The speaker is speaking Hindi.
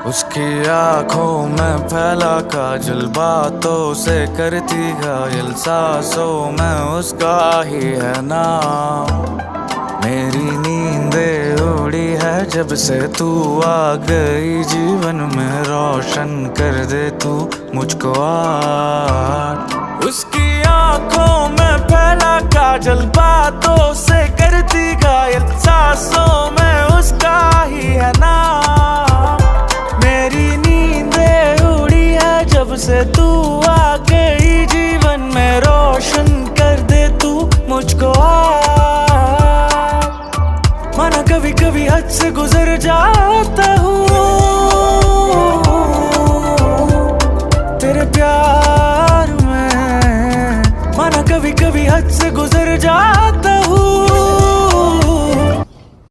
उसकी आंखों में फैला काजल, बातों से करती घायल, सांसों में उसका ही है नाम। मेरी नींदें उड़ी है जब से तू आ गई जीवन में, रोशन कर दे तू मुझको आज। उसकी आंखों में फैला काजल, बातों से करती घायल, सांसों में उसका ही है नाम। मेरी नींदें उड़ी है जब से तू आ गई जीवन में, रोशन कर दे तू मुझको आज। माना कभी कभी हद से गुजर जाता हूँ तेरे प्यार में, माना कभी कभी हद से गुजर जाता